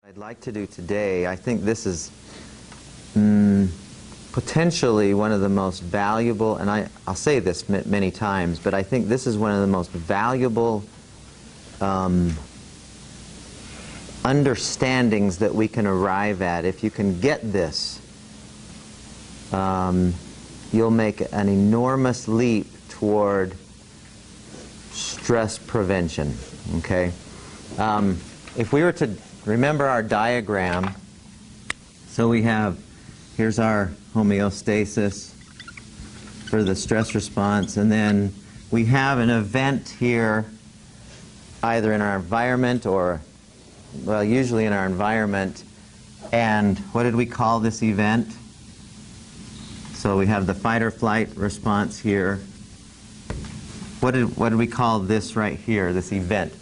I'd like to do today, I think this is potentially one of the most valuable, and I'll say this many times, but I think this is one of the most valuable understandings that we can arrive at. If you can get this, you'll make an enormous leap toward stress prevention, okay? If we were to remember our diagram, so we have, here's our homeostasis for the stress response, and then we have an event here, either in our environment or, well, usually in our environment. And what did we call this event? So we have the fight or flight response here. What did we call this right here, this event?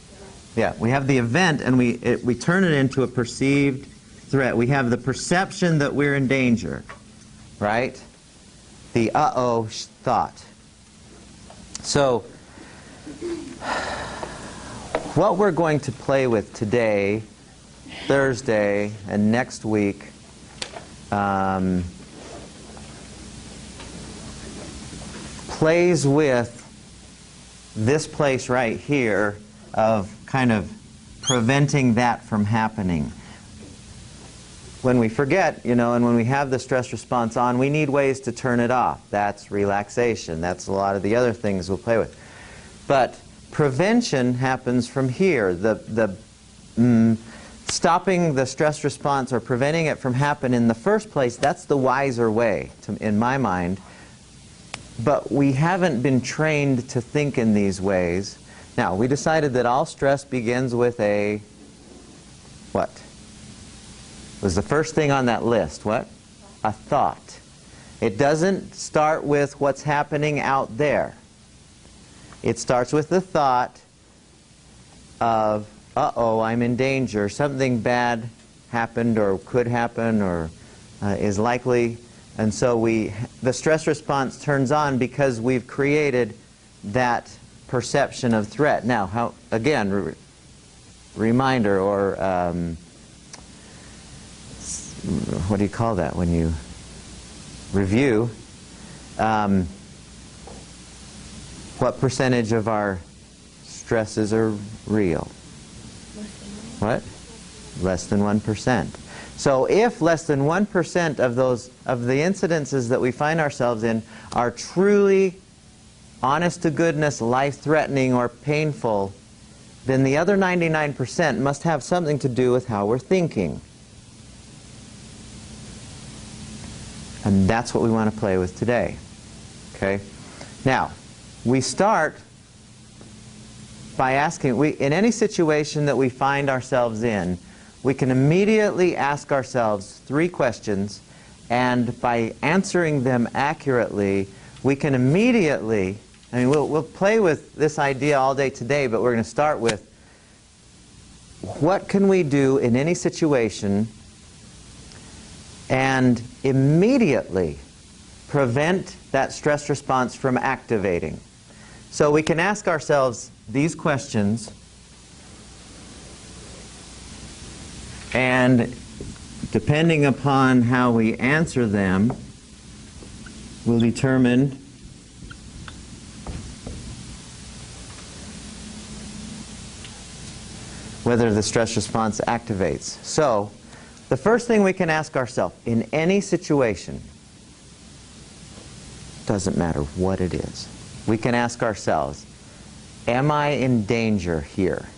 Yeah, we have the event, and we turn it into a perceived threat. We have the perception that we're in danger, right? The uh-oh thought. So what we're going to play with today, Thursday, and next week, plays with this place right here of kind of preventing that from happening. When we forget, you know, and when we have the stress response on, we need ways to turn it off. That's relaxation. That's a lot of the other things we'll play with. But prevention happens from here. Stopping the stress response or preventing it from happening in the first place, that's the wiser way, in my mind. But we haven't been trained to think in these ways. Now, we decided that all stress begins with a, what? Was the first thing on that list, what? A thought. It doesn't start with what's happening out there. It starts with the thought of, uh-oh, I'm in danger. Something bad happened or could happen or is likely. And so the stress response turns on because we've created that perception of threat. Now, again, reminder, or what do you call that when you review? What percentage of our stresses are real? What? Less than 1%. So if less than 1% of the incidences that we find ourselves in are truly honest to goodness, life-threatening or painful, then the other 99% must have something to do with how we're thinking. And that's what we want to play with today. Okay? Now, we start by asking, in any situation that we find ourselves in, we can immediately ask ourselves 3 questions, and by answering them accurately, we can immediately, I mean, we'll play with this idea all day today, but we're going to start with, what can we do in any situation and immediately prevent that stress response from activating? So we can ask ourselves these questions, and depending upon how we answer them, will determine whether the stress response activates. So, the first thing we can ask ourselves, in any situation, doesn't matter what it is, we can ask ourselves, am I in danger here?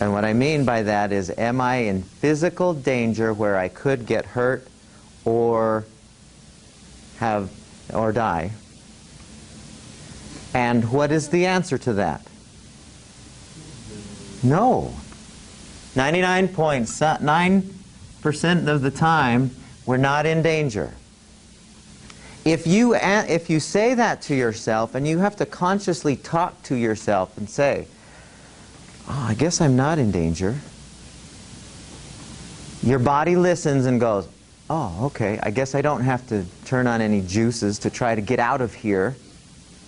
And what I mean by that is, am I in physical danger where I could get hurt or die? And what is the answer to that? No. 99.9% of the time, we're not in danger. If you say that to yourself, and you have to consciously talk to yourself and say, oh, I guess I'm not in danger. Your body listens and goes, oh, okay, I guess I don't have to turn on any juices to try to get out of here.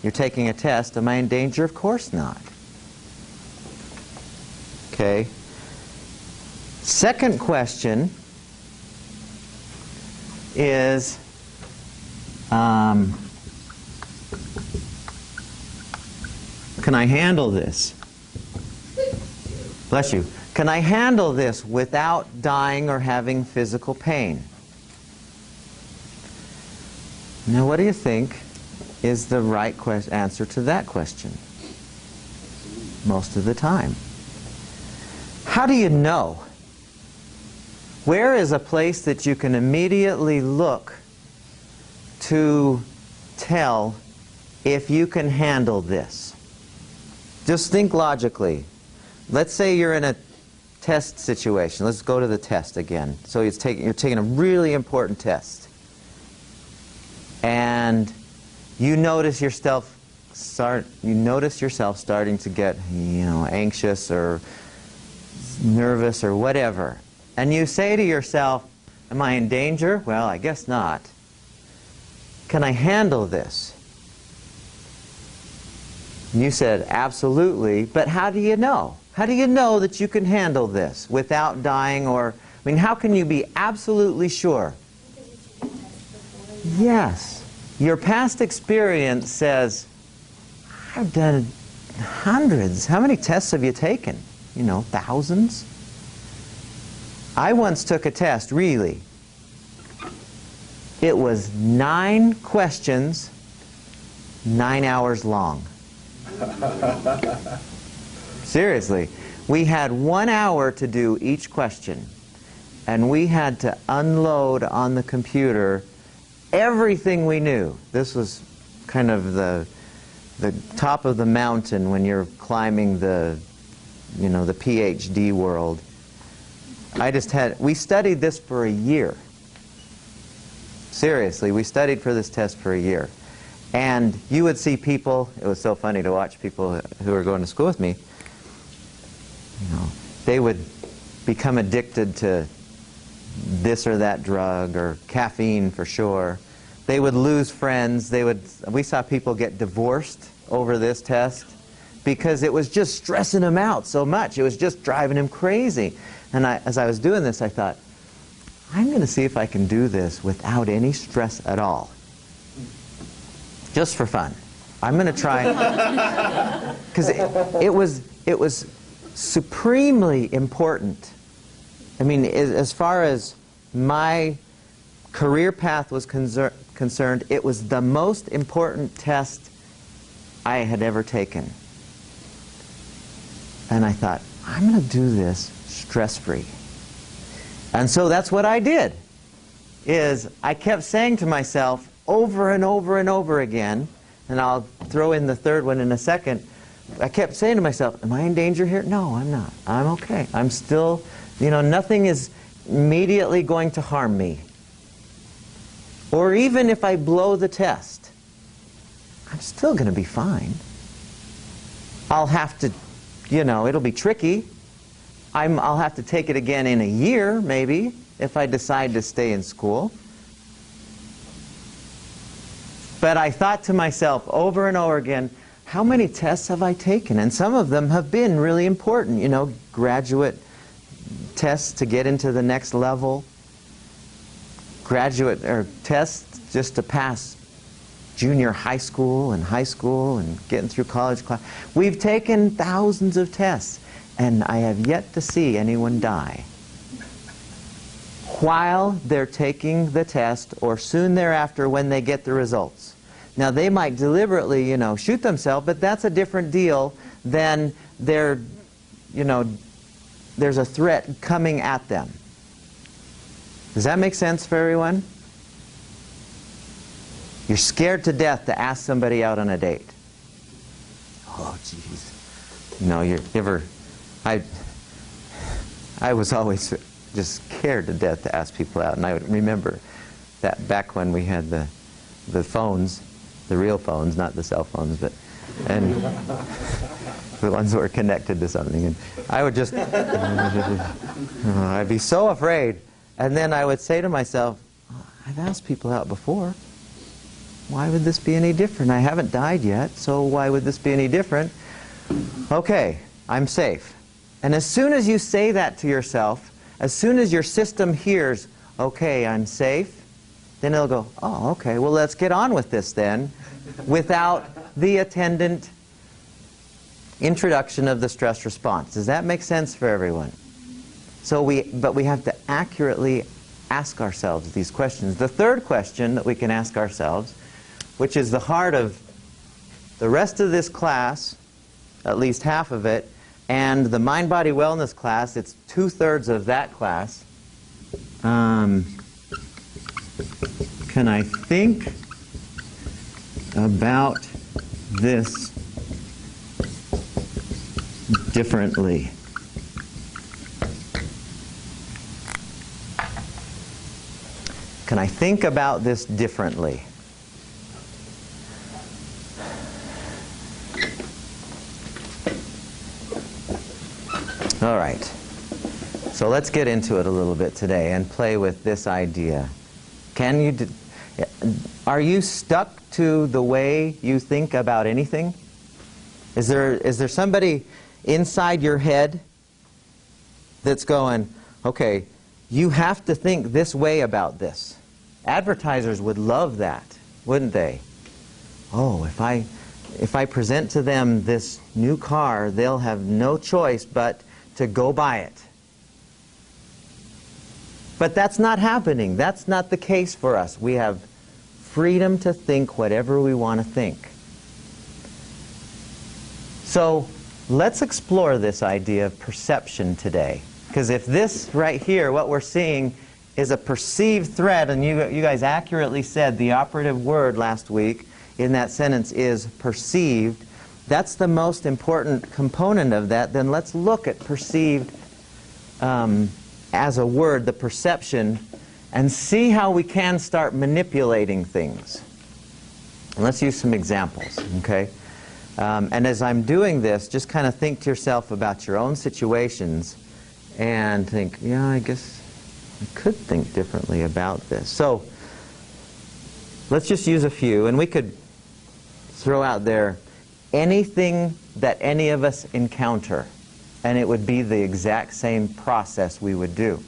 You're taking a test. Am I in danger? Of course not. Okay? Second question is, can I handle this? Bless you. Can I handle this without dying or having physical pain? Now, what do you think is the right answer to that question? Most of the time. How do you know? Where is a place that you can immediately look to tell if you can handle this? Just think logically. Let's say you're in a test situation. Let's go to the test again. So you're taking a really important test. And you notice yourself starting to get, anxious or nervous or whatever. And you say to yourself, am I in danger? Well, I guess not. Can I handle this? And you said, absolutely. But how do you know? How do you know that you can handle this without dying or... how can you be absolutely sure? Yes. Your past experience says, I've done hundreds. How many tests have you taken? Thousands? I once took a test, really. It was 9 questions, 9 hours long. Seriously. We had 1 hour to do each question. And we had to unload on the computer everything we knew. This was kind of the top of the mountain when you're climbing the Ph.D. world. We studied this for a year. Seriously, we studied for this test for a year. And you would see people, it was so funny to watch people who were going to school with me, they would become addicted to this or that drug, or caffeine for sure. They would lose friends. We saw people get divorced over this test because it was just stressing them out so much. It was just driving them crazy. And as I was doing this, I thought, I'm going to see if I can do this without any stress at all. Just for fun. I'm going to try. Because it was supremely important. As far as my career path was concerned, it was the most important test I had ever taken. And I thought, I'm going to do this stress-free. And so that's what I did, is I kept saying to myself over and over and over again, and I'll throw in the third one in a second, I kept saying to myself, am I in danger here? No, I'm not. I'm okay. I'm still, nothing is immediately going to harm me. Or even if I blow the test, I'm still going to be fine. I'll have to, it'll be tricky. I'll have to take it again in a year, maybe, if I decide to stay in school. But I thought to myself over and over again, how many tests have I taken? And some of them have been really important, graduate tests to get into the next level, graduate or tests just to pass junior high school and getting through college class. We've taken thousands of tests, and I have yet to see anyone die while they're taking the test or soon thereafter when they get the results. Now, they might deliberately, shoot themselves, but that's a different deal than there's a threat coming at them. Does that make sense for everyone? You're scared to death to ask somebody out on a date. Oh, jeez. I was always just scared to death to ask people out. And I would remember that back when we had the phones, the real phones, not the cell phones, and the ones that were connected to something. And I would just, I'd be so afraid. And then I would say to myself, I've asked people out before. Why would this be any different? I haven't died yet, so why would this be any different? Okay, I'm safe. And as soon as you say that to yourself, as soon as your system hears, okay, I'm safe, then it'll go, oh, okay, well, let's get on with this then, without the attendant introduction of the stress response. Does that make sense for everyone? But we have to accurately ask ourselves these questions. The third question that we can ask ourselves, which is the heart of the rest of this class, at least half of it, and the mind-body wellness class, it's 2/3 of that class. Can I think about this differently? Can I think about this differently? All right. So let's get into it a little bit today and play with this idea. Are you stuck to the way you think about anything? Is there somebody inside your head that's going, okay, you have to think this way about this? Advertisers would love that, wouldn't they? Oh, if I present to them this new car, they'll have no choice but to go buy it. But that's not happening. That's not the case for us. We have freedom to think whatever we want to think. So let's explore this idea of perception today. Because if this right here, what we're seeing, is a perceived threat, and you guys accurately said the operative word last week in that sentence is perceived, that's the most important component of that, then let's look at perceived as a word, the perception, and see how we can start manipulating things. And let's use some examples, okay? And as I'm doing this, just kind of think to yourself about your own situations and think, yeah, I guess I could think differently about this. So let's just use a few, and we could throw out there anything that any of us encounter, and it would be the exact same process we would do.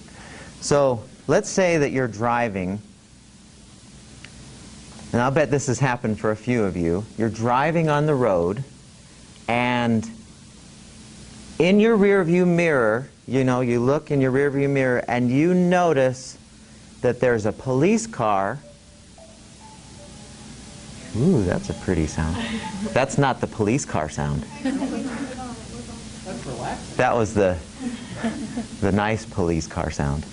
So let's say that you're driving, and I'll bet this has happened for a few of you. You're driving on the road, and in your rearview mirror, you look in your rearview mirror and you notice that there's a police car. Ooh, that's a pretty sound. That's not the police car sound. That's relaxing. That was the nice police car sound.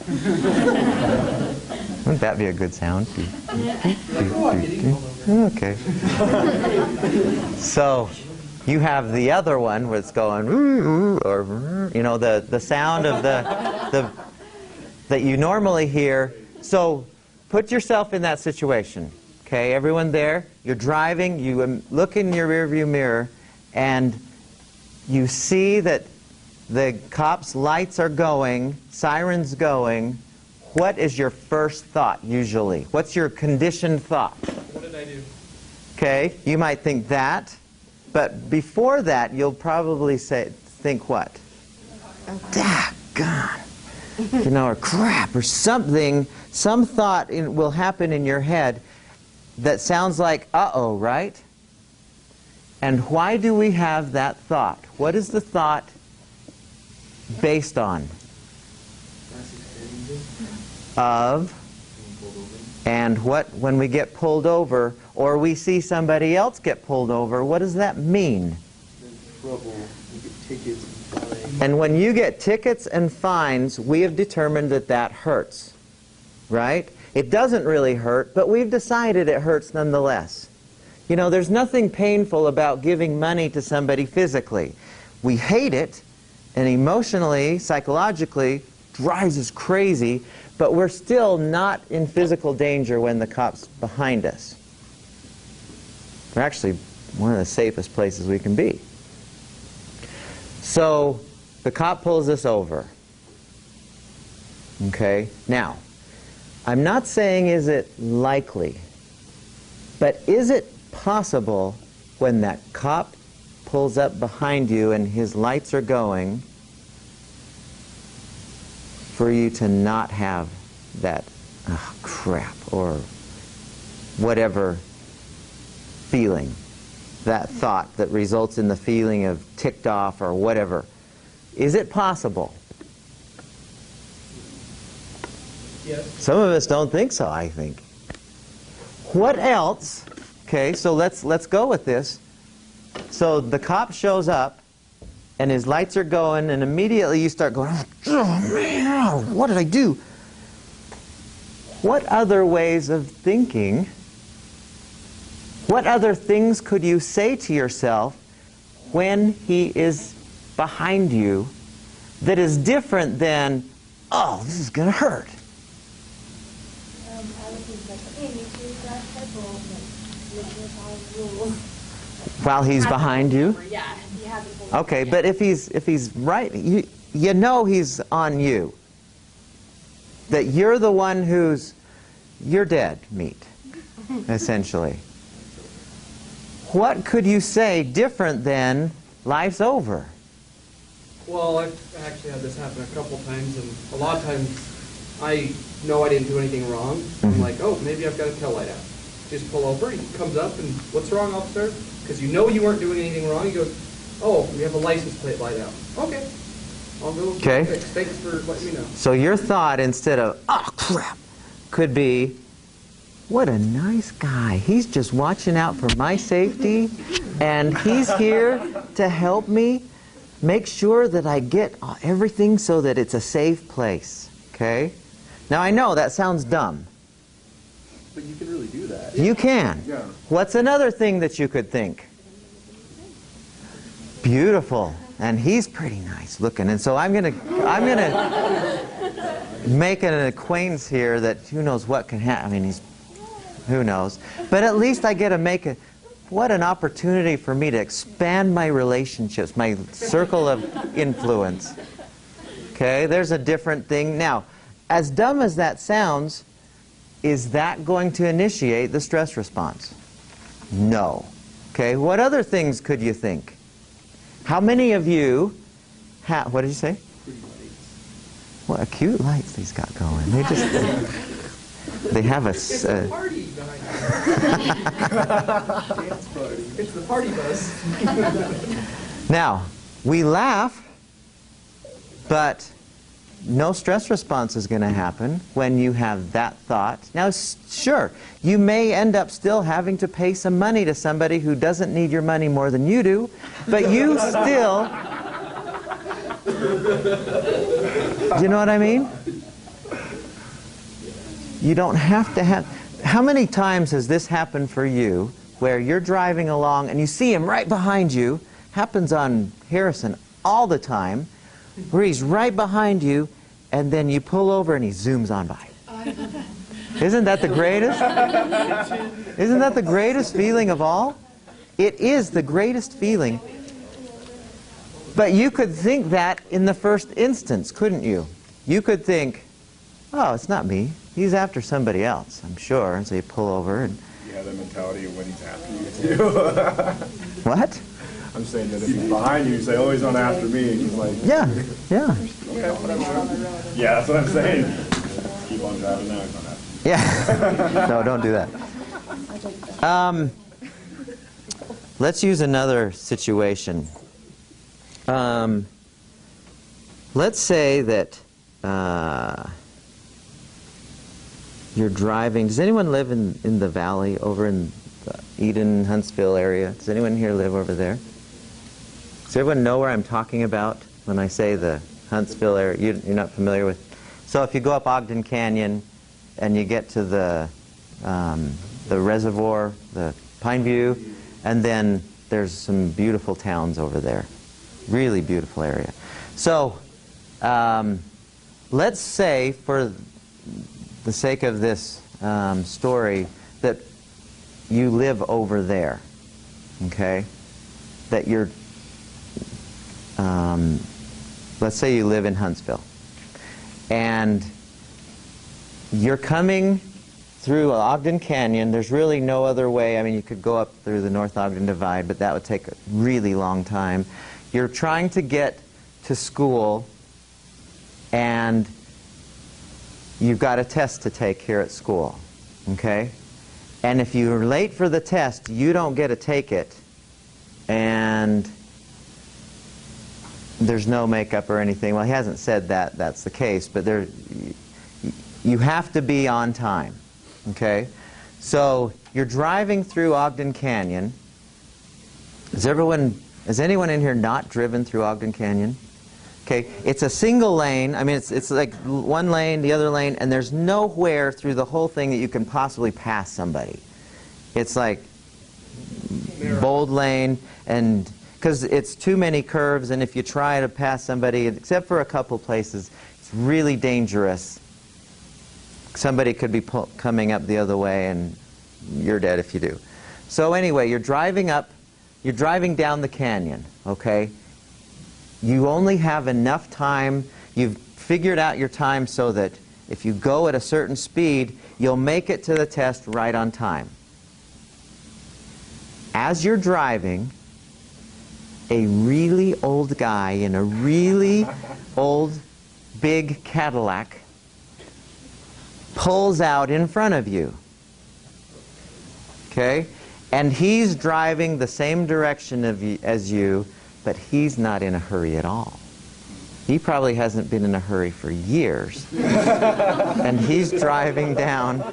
Wouldn't that be a good sound? Okay. So you have the other one where it's going, or the sound of the that you normally hear. So put yourself in that situation. Okay, everyone there, you're driving, you look in your rearview mirror, and you see that the cops' lights are going, sirens going. What is your first thought usually? What's your conditioned thought? What did I do? Okay, you might think that, but before that, you'll probably think what? Daggone, or crap, or something. Some thought will happen in your head that sounds like uh-oh, right? And why do we have that thought? What is the thought based on? Of, and what, when we get pulled over, or we see somebody else get pulled over, what does that mean? Trouble. You get tickets and fines. And when you get tickets and fines, we have determined that that hurts, right? It doesn't really hurt, but we've decided it hurts nonetheless. There's nothing painful about giving money to somebody physically. We hate it, and emotionally, psychologically, drives us crazy, but we're still not in physical danger when the cop's behind us. We're actually one of the safest places we can be. So the cop pulls us over. Okay? Now, I'm not saying is it likely, but is it possible when that cop pulls up behind you and his lights are going for you to not have that oh, crap or whatever feeling, that thought that results in the feeling of ticked off or whatever? Is it possible? Yes. Some of us don't think so, I think. What else? Okay, so let's go with this. So the cop shows up, and his lights are going, and immediately you start going, oh, man, what did I do? What other ways of thinking, what other things could you say to yourself when he is behind you that is different than, oh, this is going to hurt? I would think like, okay, make sure you grab pedal, make sure it's all rules. While he's behind you? Yeah, he hasn't pulled Okay, over but yet. if he's right, you know he's on you. That you're the one you're dead meat, essentially. What could you say different than life's over? Well, I've actually had this happen a couple times, and a lot of times I know I didn't do anything wrong. I'm like, oh, maybe I've got a tail light out. Just pull over. He comes up and, what's wrong, officer? Because you know you weren't doing anything wrong. He goes, oh, we have a license plate light out. Okay. I'll go Okay. fix. Thanks for letting me know. So your thought, instead of, oh, crap, could be, what a nice guy. He's just watching out for my safety, and he's here to help me make sure that I get everything so that it's a safe place. Okay? Now, I know that sounds dumb. But you can really do that. You can. Yeah. What's another thing that you could think? Beautiful. And he's pretty nice looking. And so I'm gonna make an acquaintance here that who knows what can happen. I mean, who knows. But at least I get to what an opportunity for me to expand my relationships, my circle of influence. Okay, there's a different thing. Now, as dumb as that sounds, is that going to initiate the stress response? No. Okay, what other things could you think? How many of you what did you say? What cute lights these got going. They just they have a It's a party behind you. Dance party. It's the party bus. Now, we laugh, but no stress response is going to happen when you have that thought. Now, sure, you may end up still having to pay some money to somebody who doesn't need your money more than you do, but you still... Do you know what I mean? You don't have to have... How many times has this happened for you where you're driving along and you see him right behind you? Happens on Harrison all the time, where he's right behind you, and then you pull over and he zooms on by. Isn't that the greatest? Isn't that the greatest feeling of all? It is the greatest feeling. But you could think that in the first instance, couldn't you? You could think, oh, it's not me. He's after somebody else, I'm sure. And so you pull over and... You have the mentality of when he's after you, too. What? I'm saying that if he's behind you, you say, oh, he's not after me. And he's like, Yeah, yeah. okay, whatever. Yeah, that's what I'm saying. Keep on driving now, he's not after me. Yeah. No, don't do that. Let's use another situation. Let's say that you're driving. Does anyone live in the valley over in the Eden, Huntsville area? Does anyone here live over there? Does everyone know where I'm talking about when I say the Huntsville area? You're not familiar with? So if you go up Ogden Canyon and you get to the reservoir, the Pine View, and then there's some beautiful towns over there. Really beautiful area. So let's say, for the sake of this story, that you live over there, okay? That you're, let's say you live in Huntsville, and you're coming through Ogden Canyon. There's really no other way. I mean, you could go up through the North Ogden Divide, but that would take a really long time. You're trying to get to school, and you've got a test to take here at school, okay? And if you're late for the test, you don't get to take it, and there's no makeup or anything. Well, he hasn't said that that's the case, but you have to be on time, okay? So you're driving through Ogden Canyon. Has anyone in here not driven through Ogden Canyon? Okay, it's a single lane. I mean, it's like one lane, the other lane, and there's nowhere through the whole thing that you can possibly pass somebody. It's like bold lane, and because it's too many curves, and if you try to pass somebody, except for a couple places, it's really dangerous. Somebody could be coming up the other way, and you're dead if you do. So anyway, you're driving down the canyon, okay? You only have enough time. You've figured out your time so that if you go at a certain speed, you'll make it to the test right on time. As you're driving, a really old guy in a really old, big Cadillac pulls out in front of you. Okay? And he's driving the same direction as you, but he's not in a hurry at all. He probably hasn't been in a hurry for years. And he's driving down.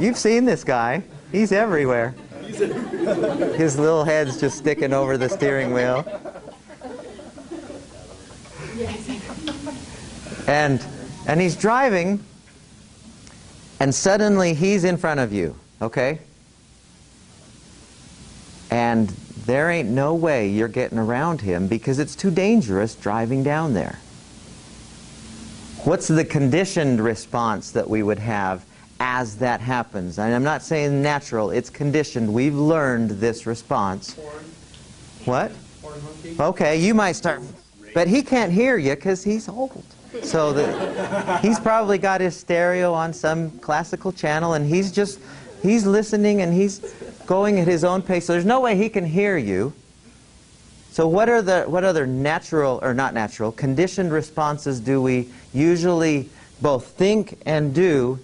You've seen this guy. He's everywhere. His little head's just sticking over the steering wheel. And he's driving, and suddenly he's in front of you, okay? And there ain't no way you're getting around him because it's too dangerous driving down there. What's the conditioned response that we would have as that happens? And I'm not saying natural, it's conditioned. We've learned this response. Horn. What? Horn honking. Okay, you might start, but he can't hear you because he's old. So he's probably got his stereo on some classical channel, and he's listening, and he's going at his own pace. So there's no way he can hear you. So what other natural, or not natural, conditioned responses do we usually both think and do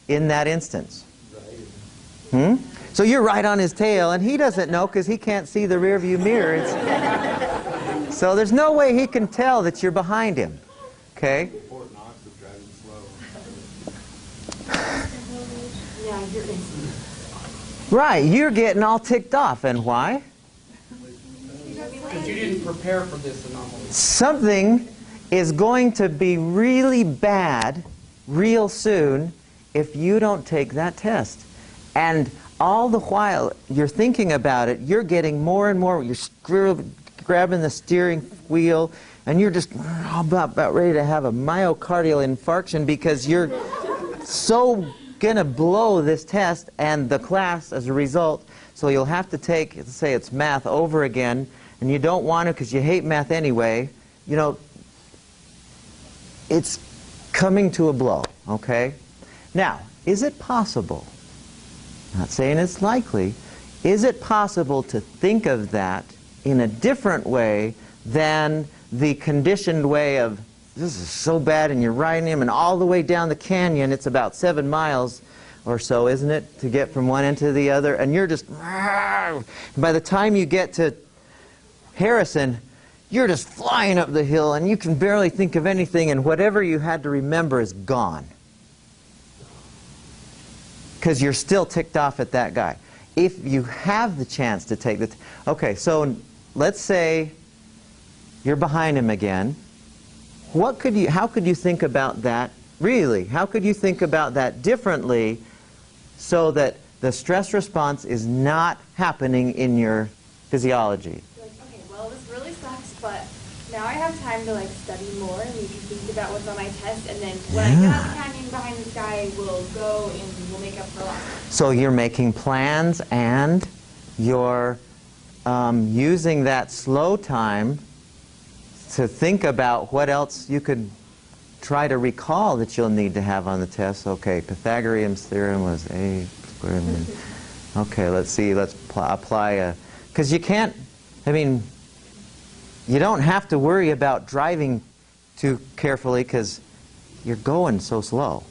in that instance? So you're right on his tail, and he doesn't know because he can't see the rearview mirror. So there's no way he can tell that you're behind him. Okay? Right, you're getting all ticked off. And why? Because you didn't prepare for this anomaly. Something is going to be really bad real soon if you don't take that test. And all the while you're thinking about it, you're getting more and more, you're grabbing the steering wheel, and you're just about ready to have a myocardial infarction because you're so going to blow this test and the class as a result. So you'll have to take, let's say it's math over again, and you don't want to because you hate math anyway. You know, it's coming to a blow, okay? Now, is it possible, not saying it's likely, is it possible to think of that in a different way than the conditioned way of, this is so bad, and you're riding him, and all the way down the canyon, it's about 7 miles or so, isn't it, to get from one end to the other, and you're just, by the time you get to Harrison, you're just flying up the hill, and you can barely think of anything, and whatever you had to remember is gone. Because you're still ticked off at that guy. If you have the chance to take the... Okay, so let's say you're behind him again. How could you think about that, really? How could you think about that differently so that the stress response is not happening in your physiology? Like, okay, well, this really sucks, but now I have time to study more and we can think about what's on my test, and then when I get out of the canyon behind this guy, we'll go and we'll make up for lost. So you're making plans and you're using that slow time to think about what else you could try to recall that you'll need to have on the test. Okay, Pythagorean's theorem was a squared. Okay, let's see, let's apply a... Because you can't, I mean, you don't have to worry about driving too carefully because you're going so slow.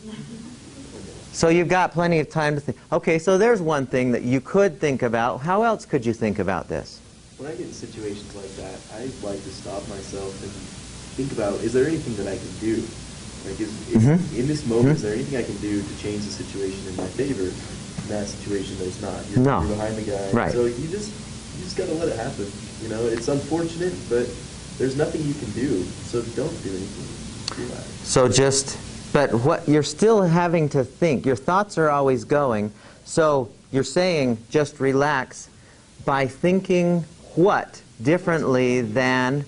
So you've got plenty of time to think. Okay, so there's one thing that you could think about. How else could you think about this? When I get in situations like that, I like to stop myself and think about, is there anything that I can do? Like, in this moment, is there anything I can do to change the situation in my favor? In that situation, there's not. You're behind the guy. Right. So you just got to let it happen. You know, it's unfortunate, but there's nothing you can do. So don't do anything. So but what you're still having to think. Your thoughts are always going. So you're saying just relax by thinking what differently than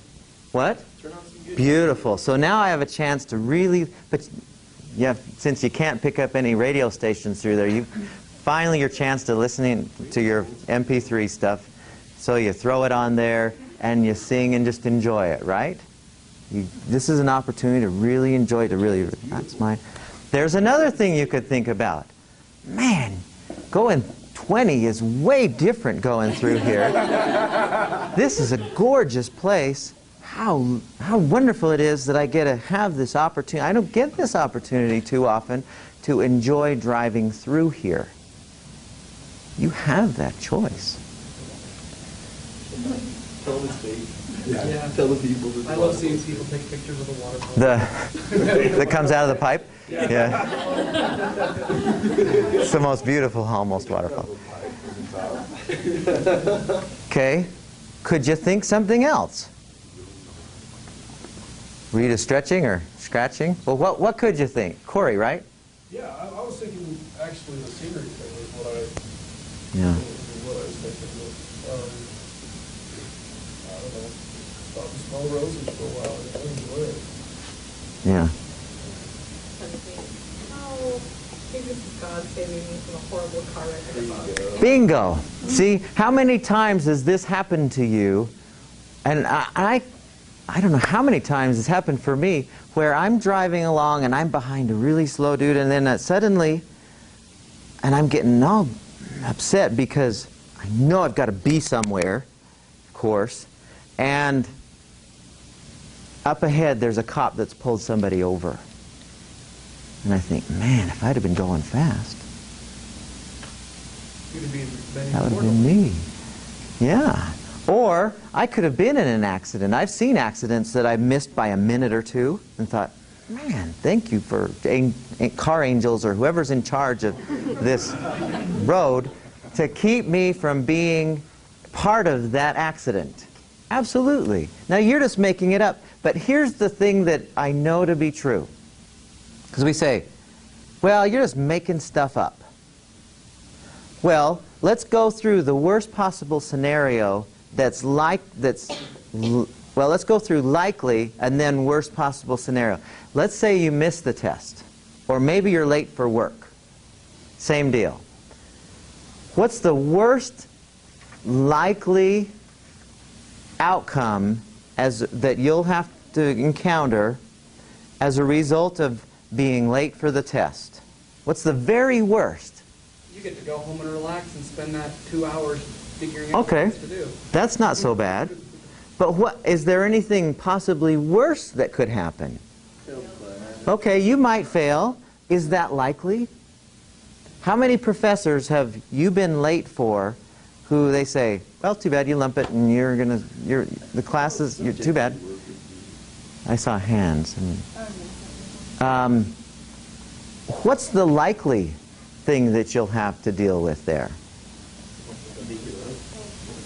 what? Beautiful. So now I have a chance to really, but yeah, since you can't pick up any radio stations through there, you finally your chance to listening to your MP3 stuff. So you throw it on there and you sing and just enjoy it, right? This is an opportunity to really enjoy it, that's mine. There's another thing you could think about. Man, going 20 is way different going through here. This is a gorgeous place. How wonderful it is that I get to have this opportunity. I don't get this opportunity too often to enjoy driving through here. You have that choice. Tell them it's fake. Yeah. Tell the people. I love seeing people take pictures of the waterfall. That comes out of the pipe? Yeah. It's the most beautiful, almost waterfall. Okay. Could you think something else? Were you just stretching or scratching? Well, what could you think? Corey, right? Yeah, I was thinking actually the scenery thing was what I was thinking. I don't know, stop and smell roses for a while and enjoy it. Yeah. Oh, maybe this is God saving me from a horrible car wreck. Bingo. See, how many times has this happened to you? And I don't know how many times it's happened for me where I'm driving along and I'm behind a really slow dude and then suddenly, and I'm getting all upset because I know I've got to be somewhere, of course, and up ahead there's a cop that's pulled somebody over. And I think, man, if I'd have been going fast, that would have been me. Yeah. Or I could have been in an accident. I've seen accidents that I missed by a minute or two and thought, man, thank you for car angels or whoever's in charge of this road to keep me from being part of that accident. Absolutely. Now you're just making it up. But here's the thing that I know to be true. Because we say, well, you're just making stuff up. Well, let's go through the worst possible scenario let's go through likely and then worst possible scenario. Let's say you miss the test, or maybe you're late for work. Same deal. What's the worst likely outcome that you'll have to encounter as a result of being late for the test? What's the very worst? You get to go home and relax and spend that 2 hours figuring out what to do. That's not so bad. But is there anything possibly worse that could happen? Okay, you might fail. Is that likely? How many professors have you been late for who they say, well, too bad, you lump it and the classes, too bad. I saw hands. What's the likely thing that you'll have to deal with there?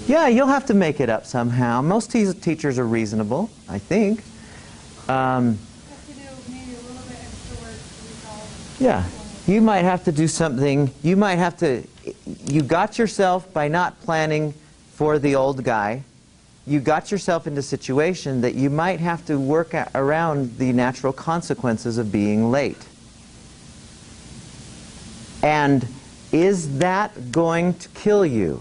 Yeah, you'll have to make it up somehow. Most teachers are reasonable, I think. Yeah, you might have to do something. You got yourself, by not planning for the old guy, you got yourself into a situation that you might have to work around the natural consequences of being late. And is that going to kill you?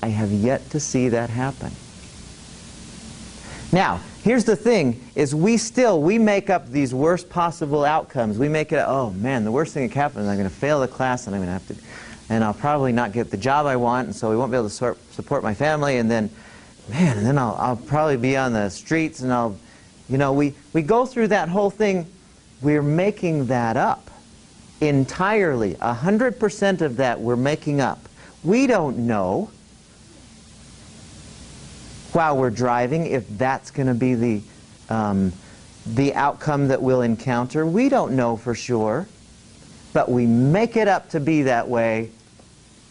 I have yet to see that happen. Now, here's the thing, is we make up these worst possible outcomes. We make it, oh man, the worst thing that can happen is I'm going to fail the class and I'll probably not get the job I want, and so we won't be able to support my family, and then, man, and then I'll probably be on the streets, and we go through that whole thing, we're making that up entirely. 100% of that we're making up. We don't know while we're driving if that's going to be the outcome that we'll encounter. We don't know for sure, but we make it up to be that way.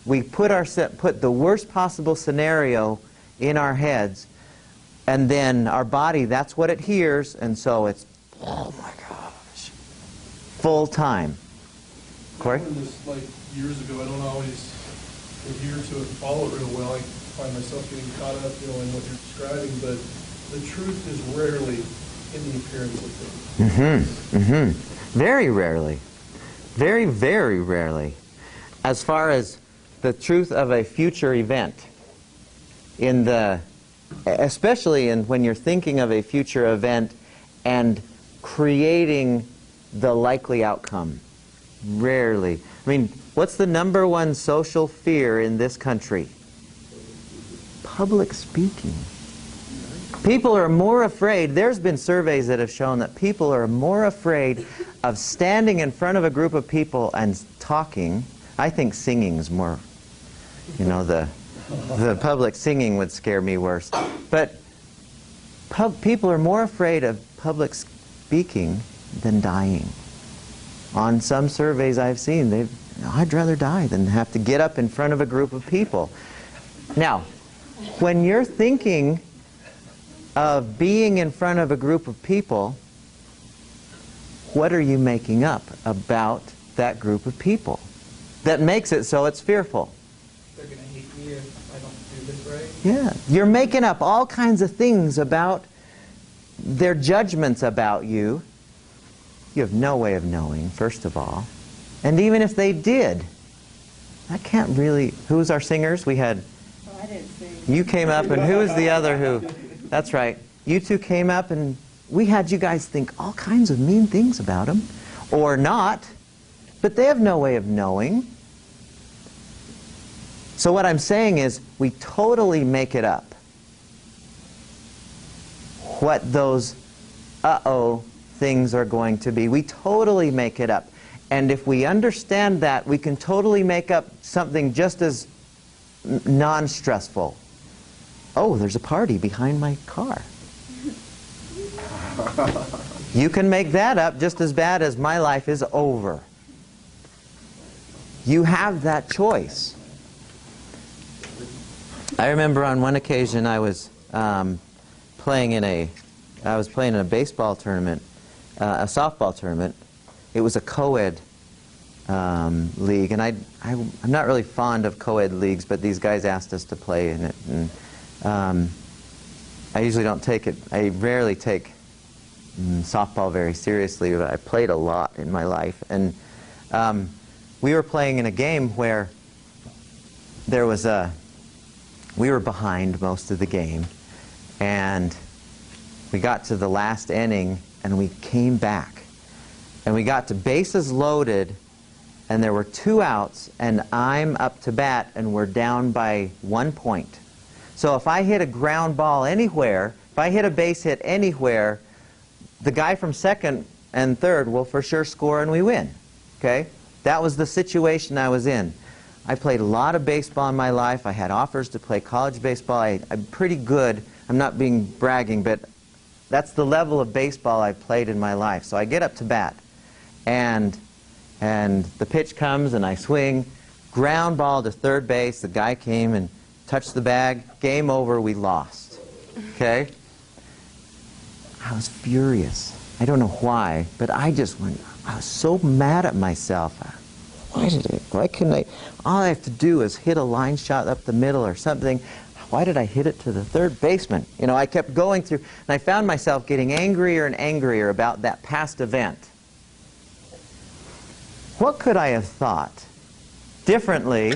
We put the worst possible scenario in our heads, and then our body, that's what it hears, and so it's, oh my gosh, full time. Corey? I learned this like years ago. I don't always adhere to it and follow it real well. I find myself getting caught up, in what you're describing, but the truth is rarely in the appearance of things. Very rarely. Very, very rarely. As far as the truth of a future event, especially when you're thinking of a future event and creating the likely outcome. Rarely. I mean, what's the number one social fear in this country? Public speaking. People are more afraid. There's been surveys that have shown that people are more afraid of standing in front of a group of people and talking. I think singing's more, the public singing would scare me worse. But people are more afraid of public speaking than dying. On some surveys I've seen, I'd rather die than have to get up in front of a group of people. Now, when you're thinking of being in front of a group of people, what are you making up about that group of people that makes it so it's fearful? They're going to hate me if I don't do this right? Yeah. You're making up all kinds of things about their judgments about you. You have no way of knowing, first of all. And even if they did, I can't really... Who's our singers? We had... Oh, I didn't sing. You came up, and who was the other who... That's right. You two came up, and we had you guys think all kinds of mean things about them. Or not. But they have no way of knowing. So what I'm saying is, we totally make it up. What those uh-oh things are going to be. We totally make it up. And if we understand that, we can totally make up something just as non-stressful. Oh, there's a party behind my car. You can make that up just as bad as my life is over. You have that choice. I remember on one occasion I was playing in a baseball tournament, a softball tournament. It was a co-ed league, and I'm not really fond of co-ed leagues, but these guys asked us to play in it. And I usually don't take it. I rarely take softball very seriously, but I played a lot in my life. And we were playing in a game where we were behind most of the game, and we got to the last inning, and we came back. And we got to bases loaded, and there were 2 outs, and I'm up to bat, and we're down by 1 point. So if I hit a ground ball anywhere, if I hit a base hit anywhere, the guy from second and third will for sure score, and we win. Okay? That was the situation I was in. I played a lot of baseball in my life. I had offers to play college baseball. I'm pretty good. I'm not being bragging, but that's the level of baseball I've played in my life. So I get up to bat, and the pitch comes, and I swing, ground ball to third base. The guy came and touched the bag. Game over. We lost. Okay? I was furious. I don't know why, but I was so mad at myself. Why couldn't I? All I have to do is hit a line shot up the middle or something. Why did I hit it to the third baseman? I kept going through, and I found myself getting angrier and angrier about that past event. What could I have thought differently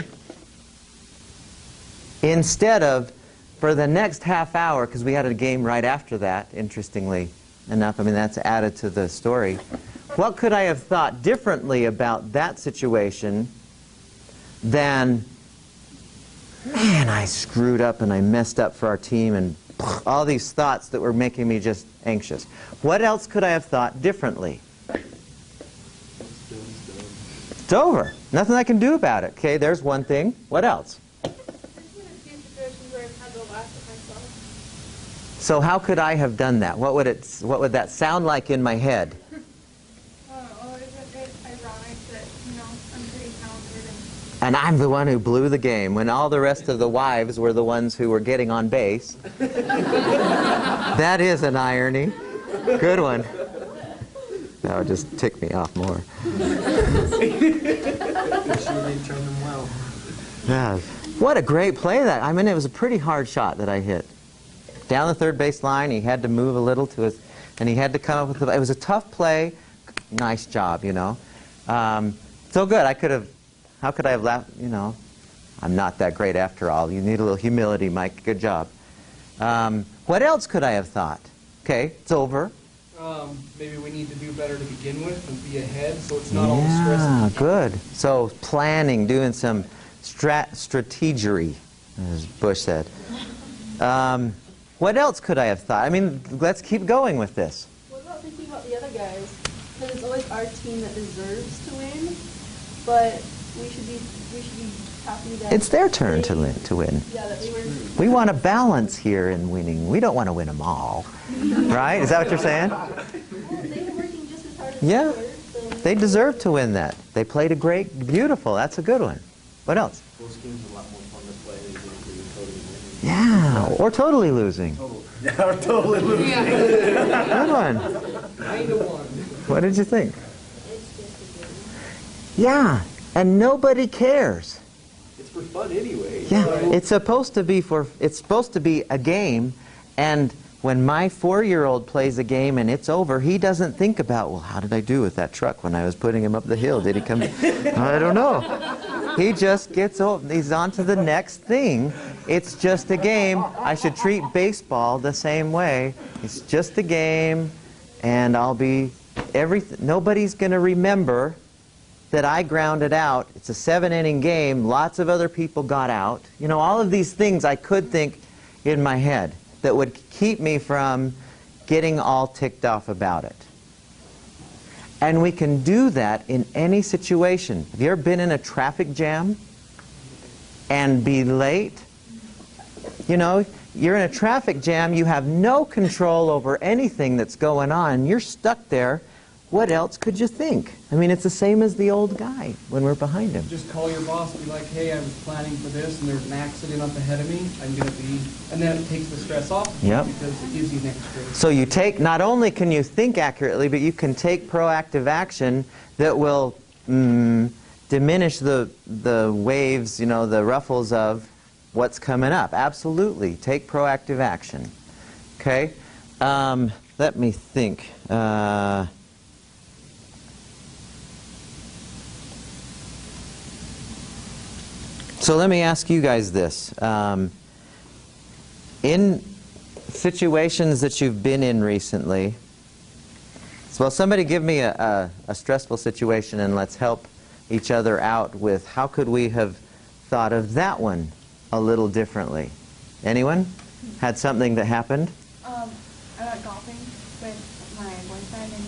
instead of, for the next half hour, because we had a game right after that, interestingly enough, that's added to the story. What could I have thought differently about that situation than, man, I screwed up and I messed up for our team, and all these thoughts that were making me just anxious. What else could I have thought differently? It's over. Nothing I can do about it. Okay, there's one thing. What else? There's been a few situations where I've had to laugh at myself. So how could I have done that? What would that sound like in my head? Or isn't it ironic that, I'm pretty talented And I'm the one who blew the game when all the rest of the wives were the ones who were getting on base. That is an irony. Good one. That would just tick me off more. Yeah. What a great play that. I mean, it was a pretty hard shot that I hit. Down the third base line, he had to move a little to his, and he had to come up with it was a tough play. Nice job, So good. How could I have laughed, I'm not that great after all. You need a little humility, Mike. Good job. What else could I have thought? Okay, it's over. Maybe we need to do better to begin with and be ahead, so it's not all the stress. Yeah, good. So planning, doing some strategery, as Bush said. What else could I have thought? I mean, let's keep going with this. What about thinking about the other guys? Because it's always our team that deserves to win, but we should be happy that it's their turn to win. Yeah, that we were. We want a balance here in winning. We don't want to win them all, right? Is that what you're saying? Well, they were working just as hard as Yeah, we were, so they deserve to win that. They played a great, beautiful. That's a good one. What else? Those games are a lot more fun to play than totally winning. Yeah, or totally losing. Yeah, we're totally losing. Good one. 9-1. What did you think? it's just a game. Yeah, and nobody cares. It's for fun anyway. Yeah, it's supposed to be a game, and when my 4-year-old plays a game and it's over, he doesn't think about, well, how did I do with that truck when I was putting him up the hill? Did he come? I don't know. He just gets over. He's on to the next thing. It's just a game. I should treat baseball the same way. It's just a game, and I'll be everything. Nobody's going to remember that I grounded out. It's a 7-inning game. Lots of other people got out. All of these things I could think in my head that would keep me from getting all ticked off about it. And we can do that in any situation. Have you ever been in a traffic jam and be late? You're in a traffic jam. You have no control over anything that's going on. You're stuck there. What else could you think? I mean, it's the same as the old guy when we're behind him. Just call your boss, be like, hey, I was planning for this, and there's an accident up ahead of me. I'm going to be, and then it takes the stress off Yep. because it gives you an extra. So you take, not only can you think accurately, but you can take proactive action that will diminish the waves, the ruffles of what's coming up. Absolutely. Take proactive action. Okay? Let me think. So let me ask you guys this. In situations that you've been in recently, well, somebody give me a stressful situation and let's help each other out with how could we have thought of that one a little differently. Anyone? Had something that happened? I went golfing with my boyfriend, and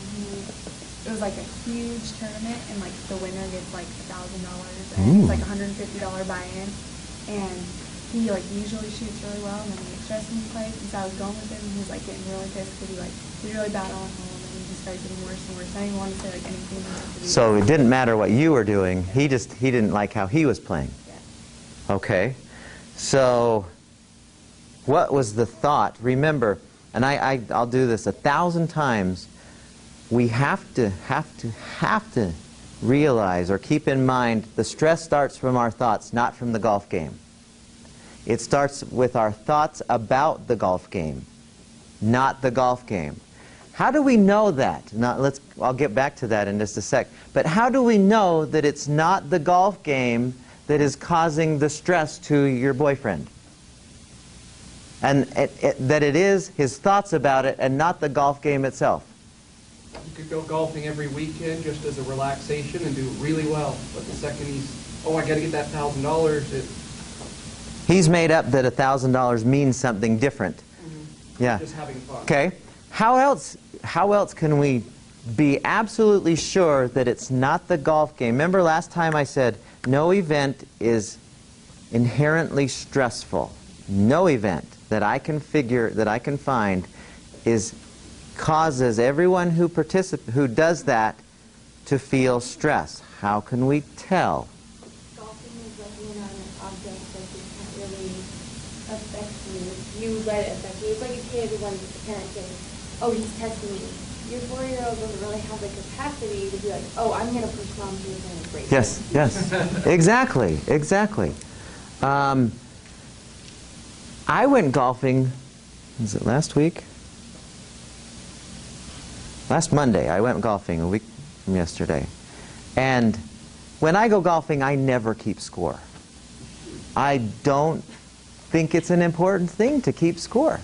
it was like a huge tournament, and like the winner gets like $1,000, and it's like $150 buy-in, and he like usually shoots really well, and then he gets stressed when he plays, and so I was going with him, and he was like getting really pissed because he was really bad on home, and he just started getting worse and worse. I didn't want to say like anything. So it didn't matter what you were doing. He didn't like how he was playing. Yeah. Okay. So what was the thought? Remember, and I'll do this 1,000 times. We have to realize or keep in mind the stress starts from our thoughts, not from the golf game. It starts with our thoughts about the golf game, not the golf game. How do we know that? I'll get back to that in just a sec. But how do we know that it's not the golf game that is causing the stress to your boyfriend? And that it is his thoughts about it and not the golf game itself? You could go golfing every weekend just as a relaxation and do really well. But the second I got to get that $1,000, he's made up that $1,000 means something different. Yeah. Just having fun. Okay. How else can we be absolutely sure that it's not the golf game. Remember last time I said no event is inherently stressful. No event that I can find causes everyone who does that to feel stress. How can we tell? Golfing is like you're not an object that you can't really affect you. You let it affect you. It's like a kid when the parent says, "Oh, he's testing me." Your 4-year-old doesn't really have the capacity to be like, "Oh, I'm going to push mom to the point of break." Yes, yes, exactly, exactly. I went golfing. Was it last week? Last Monday, I went golfing a week from yesterday. And when I go golfing, I never keep score. I don't think it's an important thing to keep score.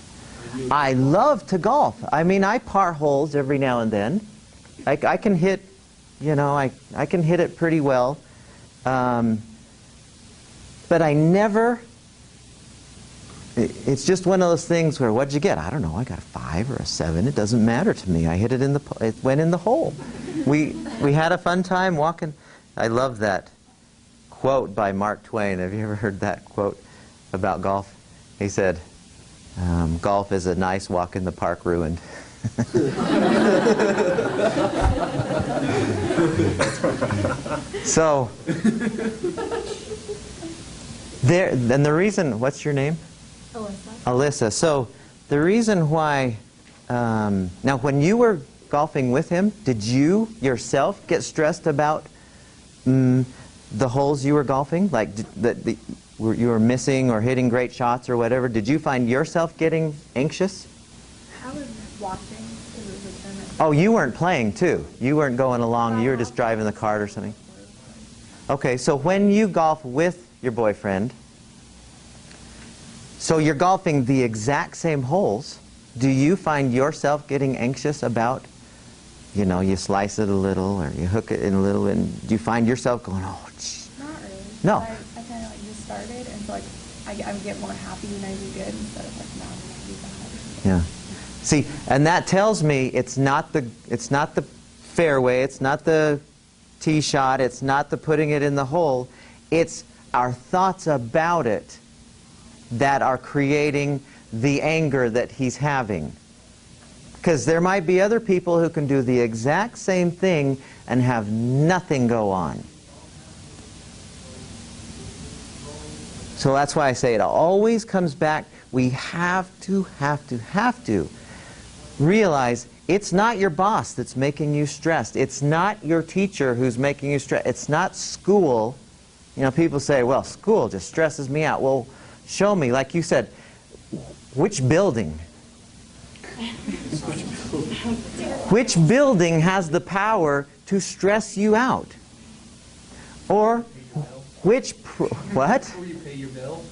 I love to golf. I mean, I par holes every now and then. I can hit, you know, I can hit it pretty well. But I never... It's just one of those things where, what'd you get? I don't know, I got a 5 or a 7. It doesn't matter to me. I hit it it went in the hole. We had a fun time walking. I love that quote by Mark Twain. Have you ever heard that quote about golf? He said, golf is a nice walk in the park ruined. So, and the reason, what's your name? Alyssa. So the reason why, now when you were golfing with him, did you yourself get stressed about the holes you were golfing? Like you were missing or hitting great shots or whatever? Did you find yourself getting anxious? I was watching because it was a tournament. Oh, you weren't playing too. You weren't going along. You were just driving the cart or something. Okay, so when you golf with your boyfriend, so you're golfing the exact same holes, do you find yourself getting anxious about, you know, you slice it a little or you hook it in a little, and do you find yourself going, oh, geez. Not really. No. I kind of like just started, and so like I get more happy when I do good instead of like now when I do bad. Yeah. See, and that tells me it's not the fairway, it's not the tee shot, it's not the putting it in the hole, it's our thoughts about it that are creating the anger that he's having. Because there might be other people who can do the exact same thing and have nothing go on. So that's why I say it always comes back. We have to realize it's not your boss that's making you stressed. It's not your teacher who's making you stressed. It's not school. You know, people say, well, school just stresses me out. Well, show me, like you said, which building? Which building has the power to stress you out? Or which, what? Before you pay your bill.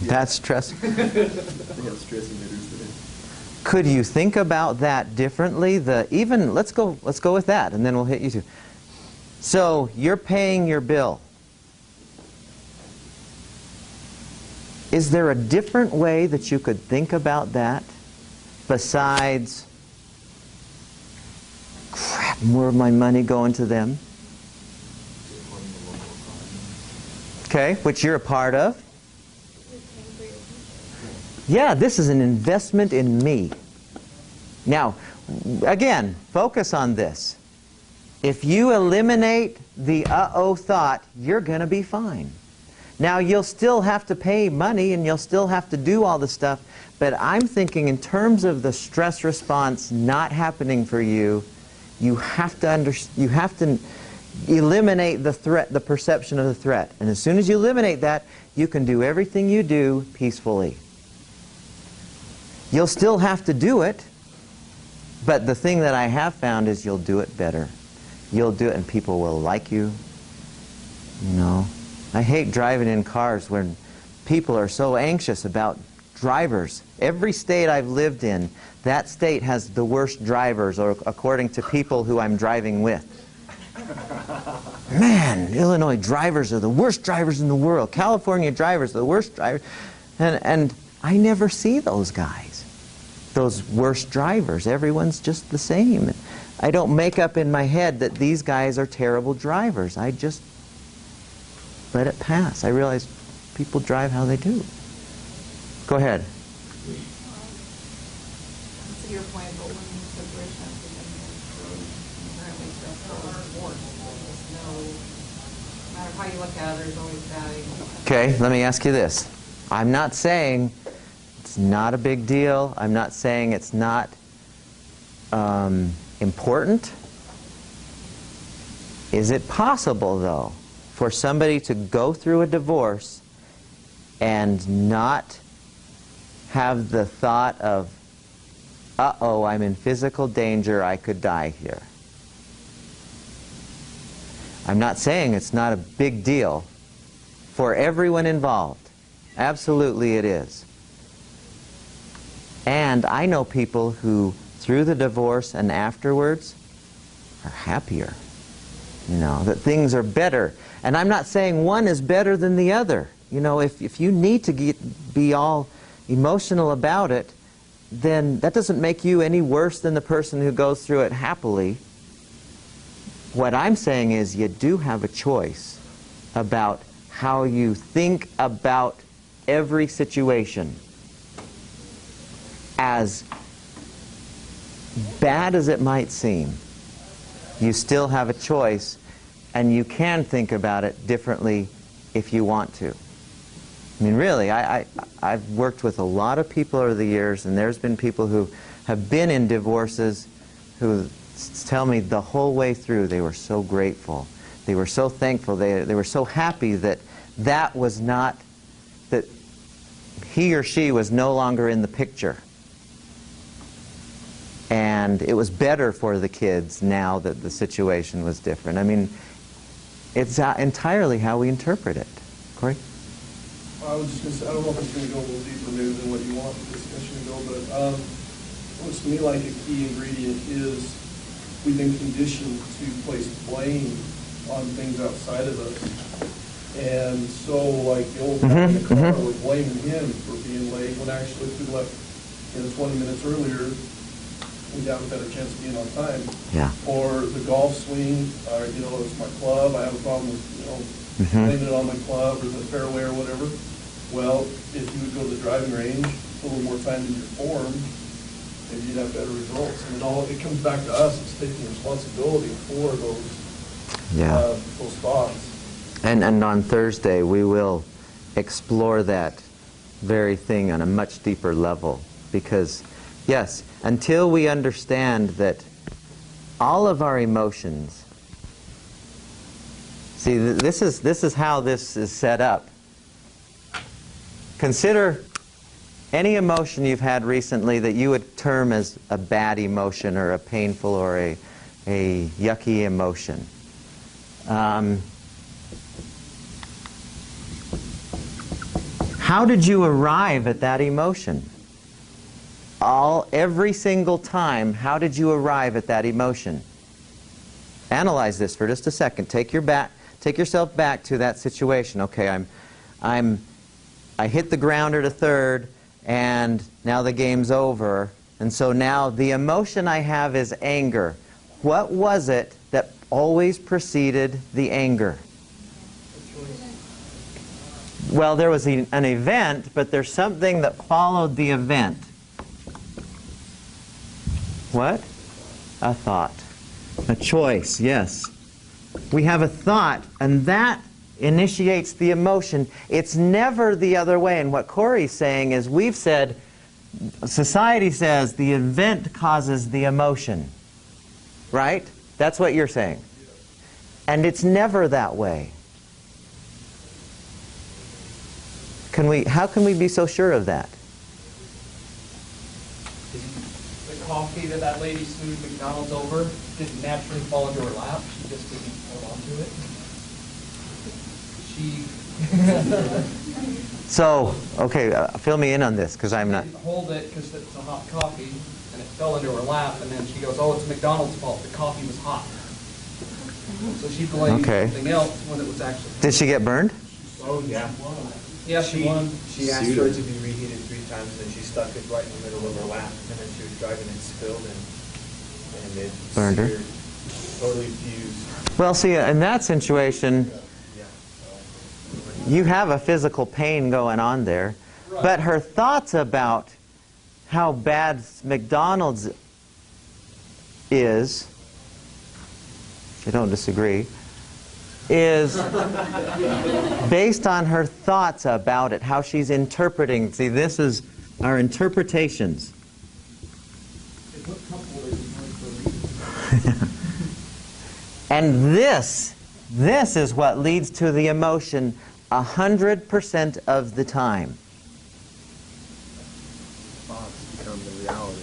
That's stress. They have stress emitters today. Could you think about that differently? Let's go with that, and then we'll hit you too. So you're paying your bill. Is there a different way that you could think about that besides, crap, more of my money going to them? Okay, which you're a part of. Yeah, this is an investment in me. Now, again, focus on this. If you eliminate the uh-oh thought, you're going to be fine. Now, you'll still have to pay money and you'll still have to do all the stuff, but I'm thinking in terms of the stress response not happening for you, you have to eliminate the threat, the perception of the threat. And as soon as you eliminate that, you can do everything you do peacefully. You'll still have to do it, but the thing that I have found is you'll do it better. You'll do it and people will like you. You know, I hate driving in cars when people are so anxious about drivers. Every state I've lived in, that state has the worst drivers, or according to people who I'm driving with. Man, Illinois drivers are the worst drivers in the world. California drivers are the worst drivers. And I never see those guys. those worst drivers. Everyone's just the same. I don't make up in my head that these guys are terrible drivers. I just let it pass. I realize people drive how they do. Go ahead. To your point, but when the separation has been inherently stressful divorce, no matter how you look at it, there's always bad. Okay, let me ask you this. I'm not saying it's not a big deal. I'm not saying it's not important. Is it possible, though, for somebody to go through a divorce and not have the thought of, uh-oh, I'm in physical danger, I could die here? I'm not saying it's not a big deal for everyone involved. Absolutely it is. And I know people who, through the divorce and afterwards, are happier. You know, that things are better. And I'm not saying one is better than the other. You know, if you need to be all emotional about it, then that doesn't make you any worse than the person who goes through it happily. What I'm saying is you do have a choice about how you think about every situation. As bad as it might seem, you still have a choice, and you can think about it differently if you want to. I mean, really, I've worked with a lot of people over the years, and there's been people who have been in divorces who tell me the whole way through they were so grateful. They were so thankful. They were so happy that that was not, that he or she was no longer in the picture. And it was better for the kids now that the situation was different. I mean, it's entirely how we interpret it. Corey? I was just going to say, I don't know if it's going to go a little deeper maybe than what you want the discussion to go, but it looks to me like a key ingredient is we've been conditioned to place blame on things outside of us. And so, like the old guy in the car, we're blaming him for being late, when actually if we left 20 minutes earlier, we'd have a better chance of being on time. Yeah. Or the golf swing, or, you know, it's my club, I have a problem with, you know, blaming it on my club or the fairway or whatever. Well, if you would go to the driving range a little more time than your form, maybe you'd have better results. And it comes back to us. It's taking responsibility for those thoughts. And on Thursday, we will explore that very thing on a much deeper level. Because, yes, until we understand that all of our emotions, see, this is how this is set up. Consider any emotion you've had recently that you would term as a bad emotion or a painful or a yucky emotion. How did you arrive at that emotion? Every single time, how did you arrive at that emotion? Analyze this for just a second. Take yourself back to that situation. Okay, I hit the grounder to third, and now the game's over. And so now the emotion I have is anger. What was it that always preceded the anger? Well, there was an event, but there's something that followed the event. What? A thought. A choice, yes. We have a thought, and that initiates the emotion. It's never the other way. And what Corey's saying is, we've said, society says the event causes the emotion. Right? That's what you're saying. And it's never that way. How can we be so sure of that? The coffee that lady smooth McDonald's over didn't naturally fall into her lap. She just didn't hold on to it. So, okay, fill me in on this, because I'm not... She didn't hold it because it's a hot coffee, and it fell into her lap, and then she goes, oh, it's McDonald's fault. The coffee was hot. So she blamed something else when it was actually... Did she get burned? Oh, yeah. Yeah, she won. She asked for it to be reheated 3 times, and then she stuck it right in the middle of her lap, and then she was driving and spilled, and it Burned her. seared, totally fused. Well, see, in that situation, you have a physical pain going on there, but her thoughts about how bad McDonald's is, I don't disagree, is based on her thoughts about it, how she's interpreting. See, this is our interpretations. And this is what leads to the emotion 100% of the time. Thoughts become the reality.